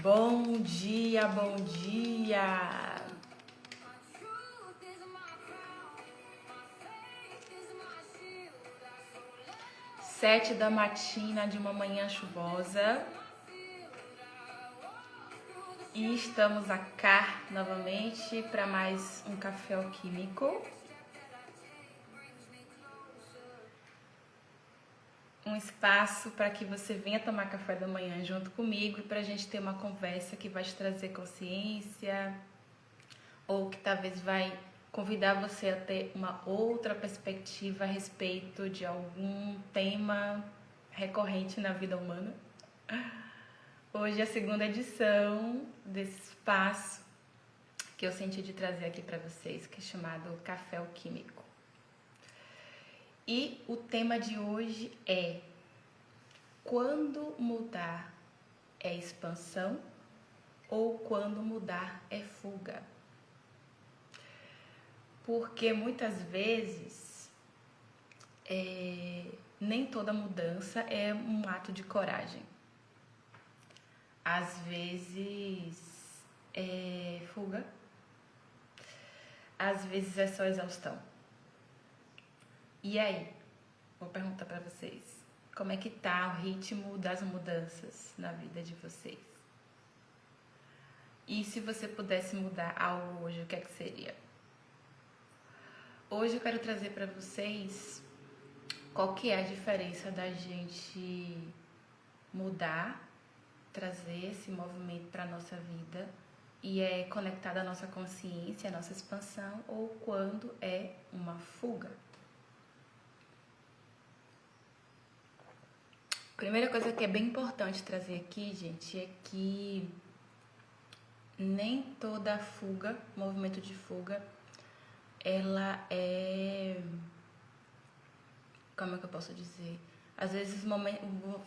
Bom dia, bom dia! 7 da matina de uma manhã chuvosa. E estamos cá novamente para mais um café alquímico. Um espaço para que você venha tomar café da manhã junto comigo e para a gente ter uma conversa que vai te trazer consciência ou que talvez vai convidar você a ter uma outra perspectiva a respeito de algum tema recorrente na vida humana. Hoje é a segunda edição desse espaço que eu senti de trazer aqui para vocês, que é chamado Café Alquímico. E o tema de hoje é: quando mudar é expansão ou quando mudar é fuga? Porque muitas vezes nem toda mudança é um ato de coragem. Às vezes é fuga, às vezes é só exaustão. E aí, vou perguntar para vocês, como é que tá o ritmo das mudanças na vida de vocês? E se você pudesse mudar algo hoje, o que é que seria? Hoje eu quero trazer para vocês qual que é a diferença da gente mudar, trazer esse movimento para a nossa vida e é conectado à nossa consciência, à nossa expansão, ou quando é uma fuga. Primeira coisa que é bem importante trazer aqui, gente, é que nem toda fuga, movimento de fuga, ela é... Como é que eu posso dizer? Às vezes o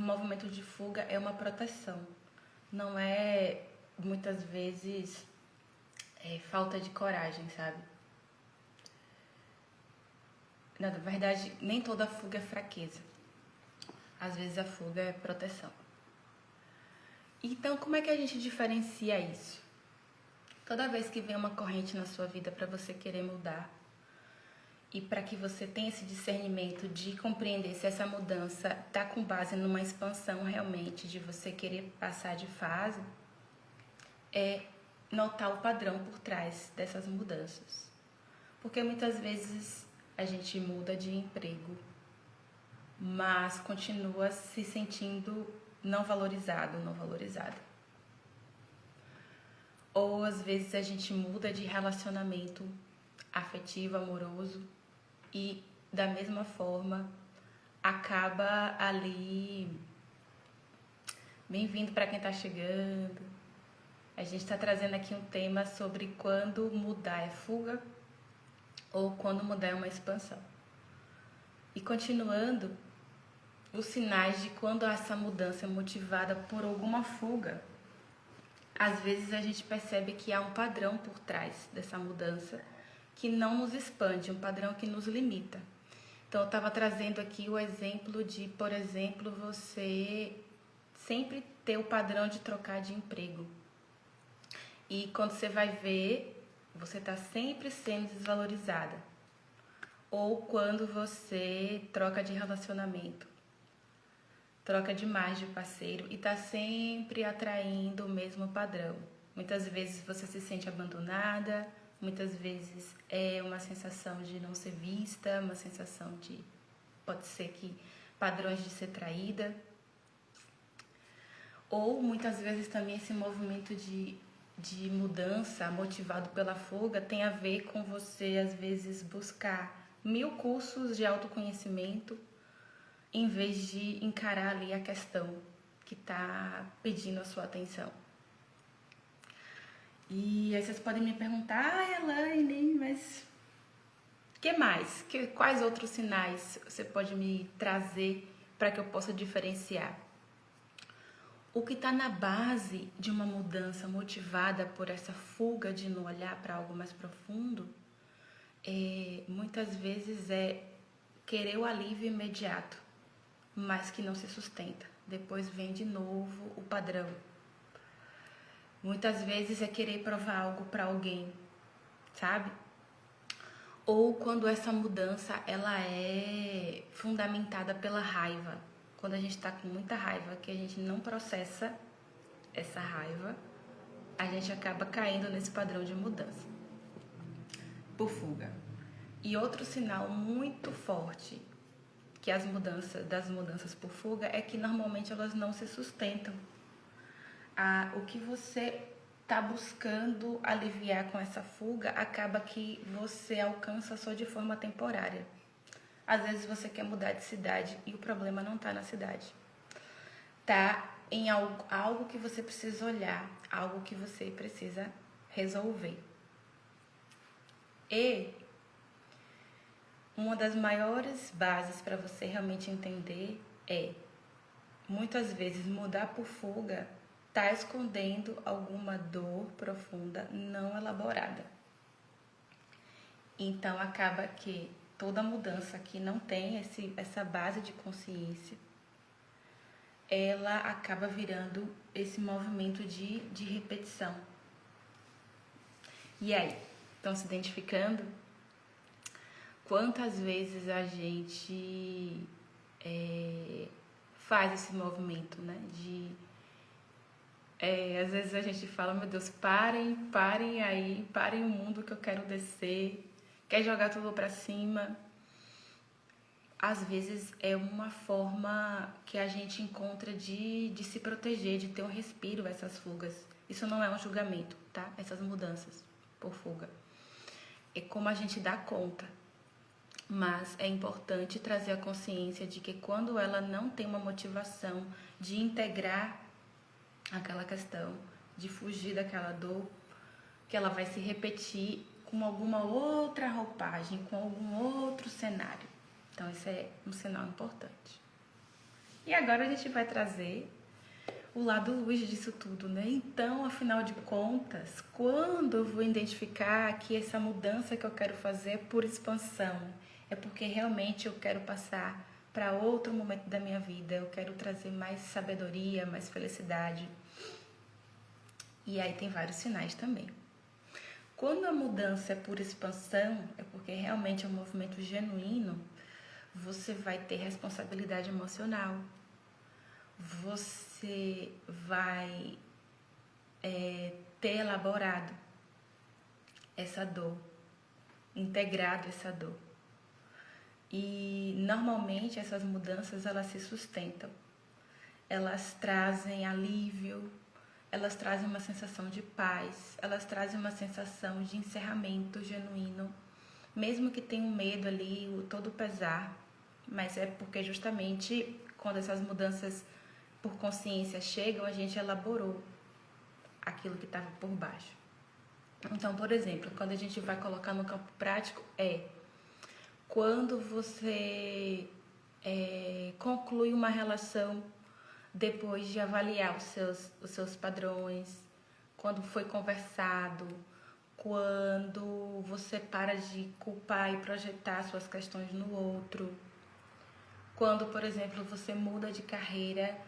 movimento de fuga é uma proteção. Não é, muitas vezes, falta de coragem, sabe? Na verdade, nem toda fuga é fraqueza. Às vezes a fuga é proteção. Então, como é que a gente diferencia isso? Toda vez que vem uma corrente na sua vida para você querer mudar e para que você tenha esse discernimento de compreender se essa mudança está com base numa expansão realmente, de você querer passar de fase, é notar o padrão por trás dessas mudanças. Porque muitas vezes a gente muda de emprego, mas continua se sentindo não valorizado, não valorizada. Ou às vezes a gente muda de relacionamento afetivo, amoroso e da mesma forma acaba ali. Bem-vindo para quem está chegando. A gente está trazendo aqui um tema sobre quando mudar é fuga ou quando mudar é uma expansão. E continuando, os sinais de quando essa mudança é motivada por alguma fuga. Às vezes a gente percebe que há um padrão por trás dessa mudança que não nos expande, um padrão que nos limita. Então eu estava trazendo aqui o exemplo de, por exemplo, você sempre ter o padrão de trocar de emprego. E quando você vai ver, você está sempre sendo desvalorizada. Ou quando você troca de relacionamento, troca demais de parceiro e está sempre atraindo o mesmo padrão. Muitas vezes você se sente abandonada, muitas vezes é uma sensação de não ser vista, uma sensação de, pode ser que, padrões de ser traída. Ou muitas vezes também esse movimento de mudança motivado pela fuga tem a ver com você, às vezes, buscar 1000 cursos de autoconhecimento em vez de encarar ali a questão que está pedindo a sua atenção. E aí vocês podem me perguntar, Elaine, mas que mais? Quais outros sinais você pode me trazer para que eu possa diferenciar? O que está na base de uma mudança motivada por essa fuga de não olhar para algo mais profundo, muitas vezes é querer o alívio imediato, mas que não se sustenta. Depois vem de novo o padrão. Muitas vezes é querer provar algo para alguém, sabe? Ou quando essa mudança ela é fundamentada pela raiva. Quando a gente está com muita raiva, que a gente não processa essa raiva, a gente acaba caindo nesse padrão de mudança por fuga. E outro sinal muito forte que das mudanças por fuga é que normalmente elas não se sustentam. O que você está buscando aliviar com essa fuga acaba que você alcança só de forma temporária. Às vezes você quer mudar de cidade e o problema não está na cidade. Está em algo que você precisa olhar, algo que você precisa resolver. E uma das maiores bases para você realmente entender é, muitas vezes, mudar por fuga está escondendo alguma dor profunda não elaborada. Então, acaba que toda mudança que não tem essa base de consciência, ela acaba virando esse movimento de repetição. E aí, estão se identificando? Quantas vezes a gente faz esse movimento, né? Às vezes a gente fala, meu Deus, parem aí, parem o mundo que eu quero descer, quer jogar tudo pra cima. Às vezes é uma forma que a gente encontra de se proteger, de ter um respiro essas fugas. Isso não é um julgamento, tá? Essas mudanças por fuga. É como a gente dá conta. Mas é importante trazer a consciência de que quando ela não tem uma motivação de integrar aquela questão, de fugir daquela dor, que ela vai se repetir com alguma outra roupagem, com algum outro cenário. Então, esse é um sinal importante. E agora a gente vai trazer o lado luz disso tudo, né? Então, afinal de contas, quando eu vou identificar que essa mudança que eu quero fazer é por expansão, é porque realmente eu quero passar para outro momento da minha vida, eu quero trazer mais sabedoria, mais felicidade. E aí tem vários sinais também. Quando a mudança é por expansão, é porque realmente é um movimento genuíno, você vai ter responsabilidade emocional, você vai ter elaborado essa dor, integrado essa dor. E normalmente essas mudanças elas se sustentam, elas trazem alívio, elas trazem uma sensação de paz, elas trazem uma sensação de encerramento genuíno, mesmo que tenha um medo ali, todo o pesar, mas é porque justamente quando essas mudanças por consciência chegam, a gente elaborou aquilo que estava por baixo. Então, por exemplo, quando a gente vai colocar no campo prático, quando você conclui uma relação depois de avaliar os seus padrões, quando foi conversado, quando você para de culpar e projetar suas questões no outro, quando, por exemplo, você muda de carreira,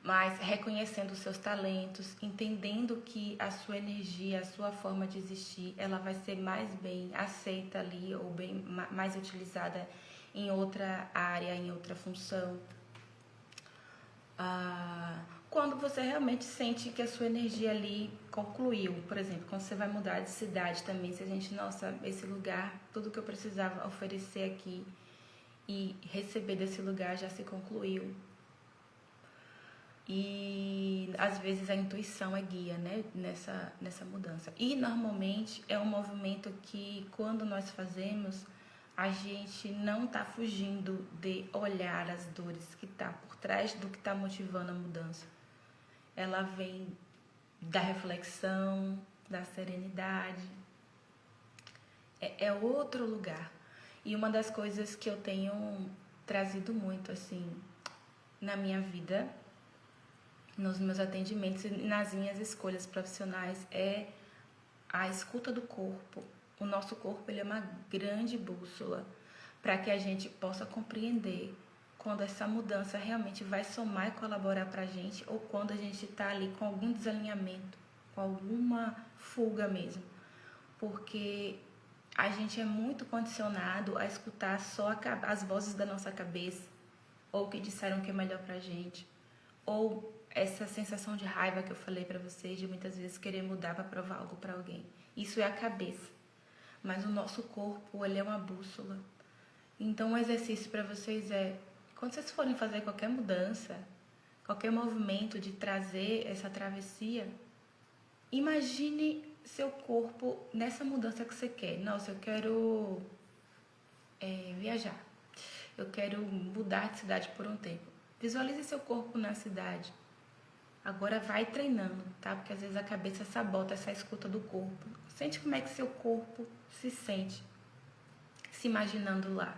mas reconhecendo os seus talentos, entendendo que a sua energia, a sua forma de existir, ela vai ser mais bem aceita ali ou bem mais utilizada em outra área, em outra função. Quando você realmente sente que a sua energia ali concluiu, por exemplo, quando você vai mudar de cidade também, se a gente, nossa, esse lugar, tudo que eu precisava oferecer aqui e receber desse lugar já se concluiu. E às vezes a intuição é guia, né, nessa mudança. E normalmente é um movimento que quando nós fazemos, a gente não está fugindo de olhar as dores que está por trás do que está motivando a mudança. Ela vem da reflexão, da serenidade. É outro lugar. E uma das coisas que eu tenho trazido muito assim na minha vida, nos meus atendimentos e nas minhas escolhas profissionais, é a escuta do corpo. O nosso corpo ele é uma grande bússola para que a gente possa compreender quando essa mudança realmente vai somar e colaborar para a gente ou quando a gente está ali com algum desalinhamento. com alguma fuga mesmo, porque a gente é muito condicionado a escutar só as vozes da nossa cabeça, ou que disseram que é melhor pra gente, ou essa sensação de raiva que eu falei pra vocês, de muitas vezes querer mudar pra provar algo pra alguém. Isso é a cabeça, mas o nosso corpo, ele é uma bússola. Então o exercício pra vocês é, quando vocês forem fazer qualquer mudança, qualquer movimento de trazer essa travessia, imagine seu corpo nessa mudança que você quer. Nossa, eu quero viajar. Eu quero mudar de cidade por um tempo. Visualize seu corpo na cidade. Agora vai treinando, tá? Porque às vezes a cabeça sabota essa escuta do corpo. Sente como é que seu corpo se sente se imaginando lá.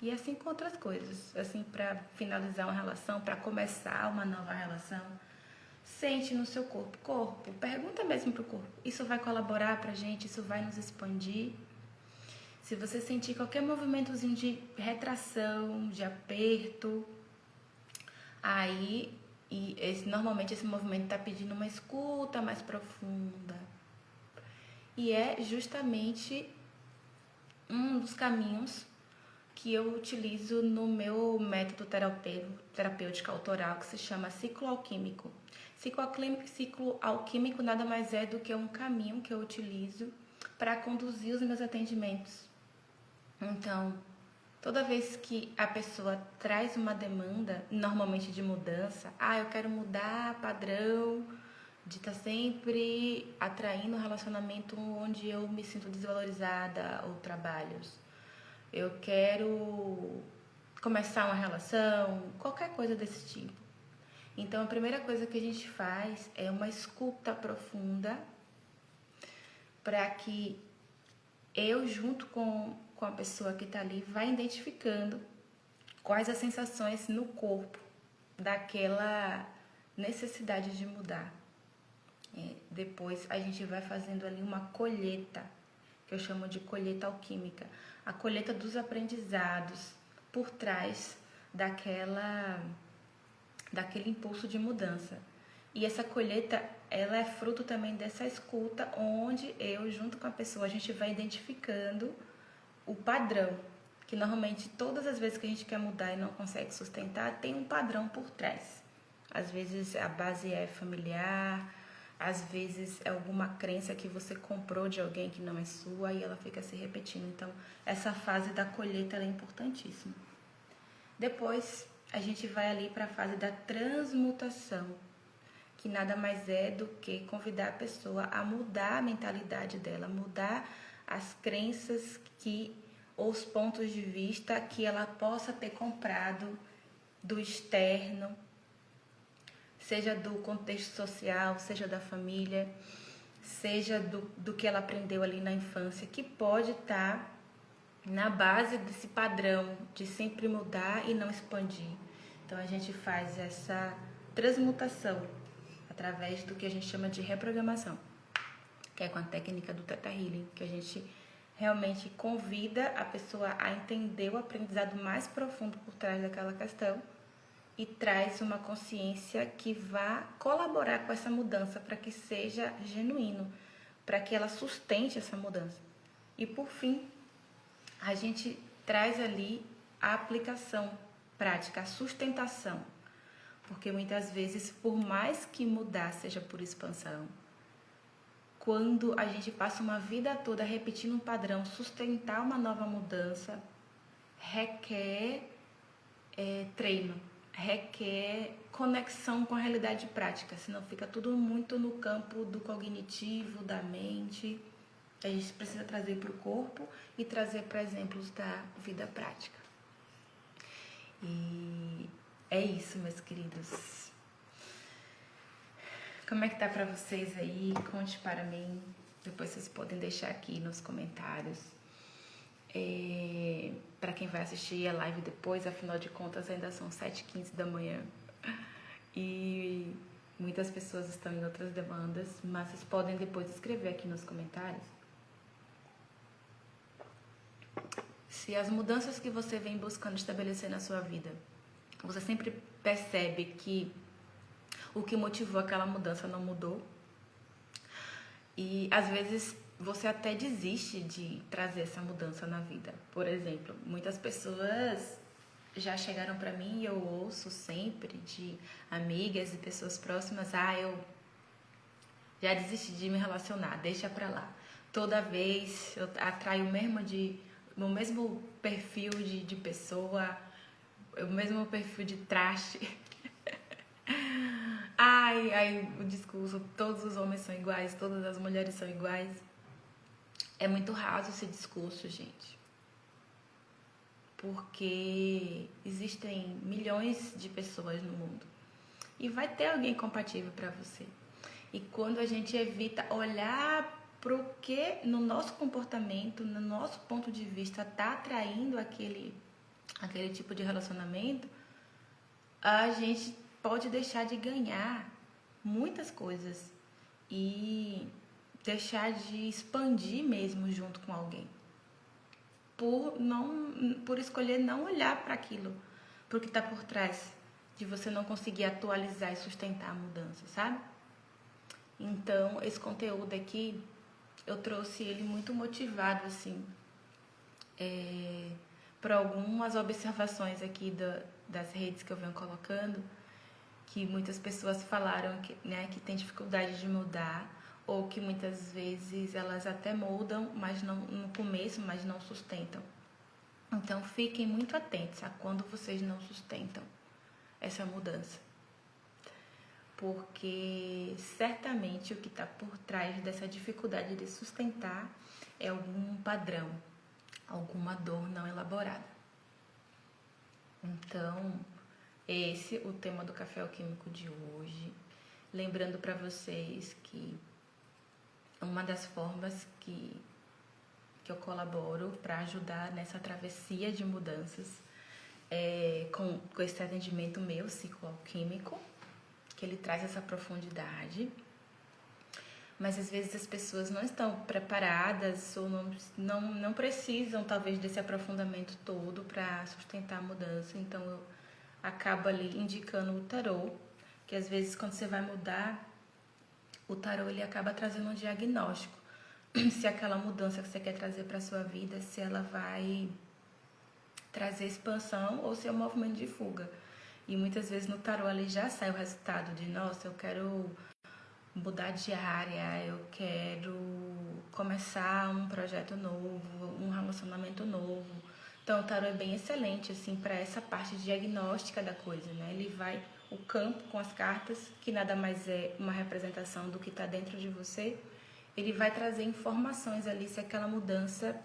E assim com outras coisas. Assim, para finalizar uma relação, para começar uma nova relação. Sente no seu corpo. Corpo, pergunta mesmo pro corpo. Isso vai colaborar pra gente? Isso vai nos expandir? Se você sentir qualquer movimentozinho de retração, de aperto, aí normalmente esse movimento está pedindo uma escuta mais profunda. E é justamente um dos caminhos que eu utilizo no meu método terapêutico autoral, que se chama ciclo alquímico. Ciclo alquímico nada mais é do que um caminho que eu utilizo para conduzir os meus atendimentos. Então, toda vez que a pessoa traz uma demanda, normalmente de mudança, eu quero mudar padrão, de estar sempre atraindo um relacionamento onde eu me sinto desvalorizada ou trabalhos. Eu quero começar uma relação, qualquer coisa desse tipo. Então, a primeira coisa que a gente faz é uma escuta profunda para que eu, junto com a pessoa que está ali, vai identificando quais as sensações no corpo daquela necessidade de mudar. Depois a gente vai fazendo ali uma colheita, que eu chamo de colheita alquímica, a colheita dos aprendizados por trás daquele impulso de mudança. E essa colheita, ela é fruto também dessa escuta, onde eu, junto com a pessoa, a gente vai identificando o padrão, que normalmente todas as vezes que a gente quer mudar e não consegue sustentar, tem um padrão por trás. Às vezes a base é familiar, às vezes é alguma crença que você comprou de alguém que não é sua e ela fica se repetindo. Então, essa fase da colheita ela é importantíssima. Depois, a gente vai ali para a fase da transmutação, que nada mais é do que convidar a pessoa a mudar a mentalidade dela, mudar as crenças ou os pontos de vista que ela possa ter comprado do externo, seja do contexto social, seja da família, seja do que ela aprendeu ali na infância, que pode estar na base desse padrão de sempre mudar e não expandir. Então a gente faz essa transmutação através do que a gente chama de reprogramação, que é com a técnica do Theta Healing, que a gente realmente convida a pessoa a entender o aprendizado mais profundo por trás daquela questão e traz uma consciência que vá colaborar com essa mudança para que seja genuíno, para que ela sustente essa mudança. E por fim, a gente traz ali a aplicação prática, a sustentação, porque muitas vezes, por mais que mudar seja por expansão, quando a gente passa uma vida toda repetindo um padrão, sustentar uma nova mudança requer treino, requer conexão com a realidade prática, senão fica tudo muito no campo do cognitivo, da mente. A gente precisa trazer para o corpo e trazer para exemplos da vida prática. E é isso, meus queridos. Como é que tá para vocês aí? Conte para mim. Depois vocês podem deixar aqui nos comentários. Para quem vai assistir a live depois, afinal de contas ainda são 7h15 da manhã. E muitas pessoas estão em outras demandas, mas vocês podem depois escrever aqui nos comentários se as mudanças que você vem buscando estabelecer na sua vida, você sempre percebe que o que motivou aquela mudança não mudou, E às vezes você até desiste de trazer essa mudança na vida. Por exemplo, muitas pessoas já chegaram pra mim e eu ouço sempre de amigas e pessoas próximas: ah, eu já desisti de me relacionar, deixa pra lá. Toda vez eu atraio o mesmo perfil de pessoa, o mesmo perfil de traste. Ai, o discurso, todos os homens são iguais, todas as mulheres são iguais. É muito raso esse discurso, gente. Porque existem milhões de pessoas no mundo. E vai ter alguém compatível para você. E quando a gente evita olhar para o que no nosso comportamento, no nosso ponto de vista, está atraindo aquele tipo de relacionamento, a gente pode deixar de ganhar muitas coisas e deixar de expandir mesmo junto com alguém. Por escolher não olhar para aquilo, para o que está por trás, de você não conseguir atualizar e sustentar a mudança, sabe? Então, esse conteúdo aqui, eu trouxe ele muito motivado, assim, por algumas observações aqui das redes que eu venho colocando, que muitas pessoas falaram que tem dificuldade de mudar, ou que muitas vezes elas até mudam, mas não no começo, mas não sustentam. Então, fiquem muito atentos a quando vocês não sustentam essa mudança. Porque certamente o que está por trás dessa dificuldade de sustentar é algum padrão, alguma dor não elaborada. Então, esse é o tema do Café Alquímico de hoje. Lembrando para vocês que uma das formas que eu colaboro para ajudar nessa travessia de mudanças é com esse atendimento meu, cicloalquímico, que ele traz essa profundidade. Mas às vezes as pessoas não estão preparadas ou não precisam, talvez, desse aprofundamento todo para sustentar a mudança. Então eu acabo ali indicando o tarô, que às vezes quando você vai mudar, o tarô ele acaba trazendo um diagnóstico. Se aquela mudança que você quer trazer para sua vida, se ela vai trazer expansão ou se é um movimento de fuga. E muitas vezes no tarô ali já sai o resultado de, nossa, eu quero mudar de área, eu quero começar um projeto novo, um relacionamento novo. Então o tarô é bem excelente assim para essa parte diagnóstica da coisa, né? Ele vai o campo com as cartas, que nada mais é uma representação do que está dentro de você. Ele vai trazer informações ali se aquela mudança,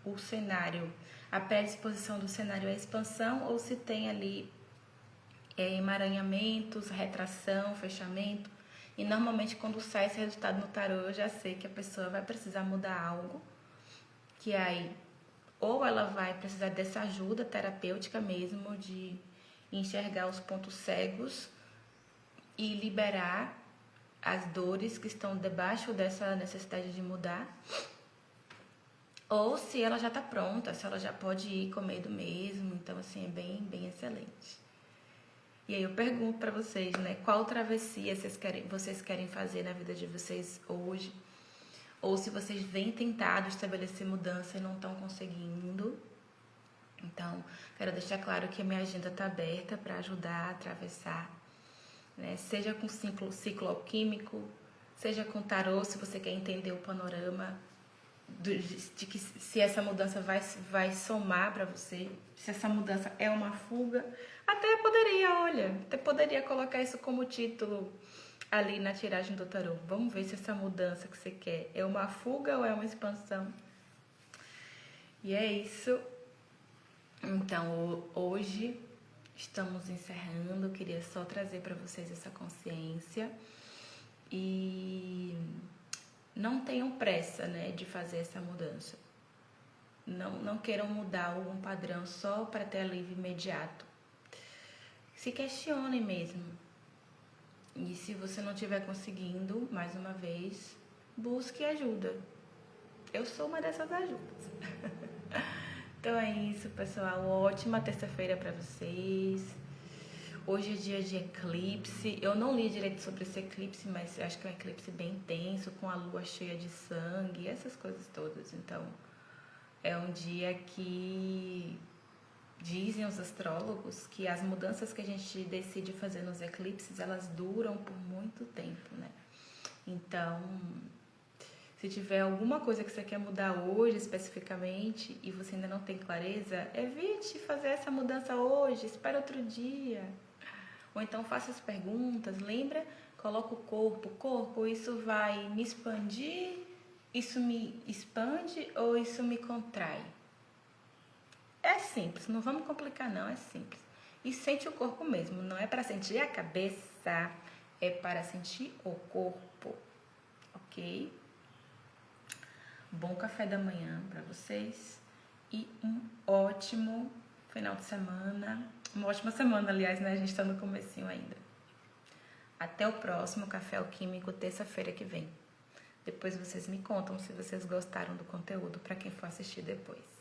o cenário, a predisposição do cenário é expansão ou se tem ali emaranhamentos, retração, fechamento. E normalmente quando sai esse resultado no tarô, eu já sei que a pessoa vai precisar mudar algo, que aí ou ela vai precisar dessa ajuda terapêutica mesmo, de enxergar os pontos cegos e liberar as dores que estão debaixo dessa necessidade de mudar, ou se ela já está pronta, se ela já pode ir com medo mesmo. Então assim, é bem, bem excelente. E aí eu pergunto para vocês, né, qual travessia vocês querem fazer na vida de vocês hoje, ou se vocês vêm tentado estabelecer mudança e não estão conseguindo. Então, quero deixar claro que a minha agenda está aberta para ajudar a atravessar, né? Seja com ciclo alquímico, seja com tarô, se você quer entender o panorama de que se essa mudança vai somar para você, se essa mudança é uma fuga. Até poderia colocar isso como título ali na tiragem do tarô. Vamos ver se essa mudança que você quer é uma fuga ou é uma expansão. E é isso. Então, hoje estamos encerrando. Eu queria só trazer para vocês essa consciência. E não tenham pressa, né, de fazer essa mudança. Não queiram mudar algum padrão só para ter alívio imediato. Se questionem mesmo. E se você não estiver conseguindo, mais uma vez, busque ajuda. Eu sou uma dessas ajudas. Então é isso, pessoal. Ótima terça-feira para vocês. Hoje é dia de eclipse. Eu não li direito sobre esse eclipse, mas eu acho que é um eclipse bem intenso, com a lua cheia de sangue, essas coisas todas. Então, é um dia que dizem os astrólogos que as mudanças que a gente decide fazer nos eclipses, elas duram por muito tempo, né? Então, se tiver alguma coisa que você quer mudar hoje especificamente e você ainda não tem clareza, evite fazer essa mudança hoje, espera outro dia. Ou então faça as perguntas, lembra? Coloca o corpo, isso vai me expandir, isso me expande ou isso me contrai? É simples, não vamos complicar não, é simples. E sente o corpo mesmo, não é para sentir a cabeça, é para sentir o corpo, ok? Bom café da manhã para vocês e um ótimo final de semana. Uma ótima semana, aliás, né? A gente tá no comecinho ainda. Até o próximo Café Alquímico, terça-feira que vem. Depois vocês me contam se vocês gostaram do conteúdo para quem for assistir depois.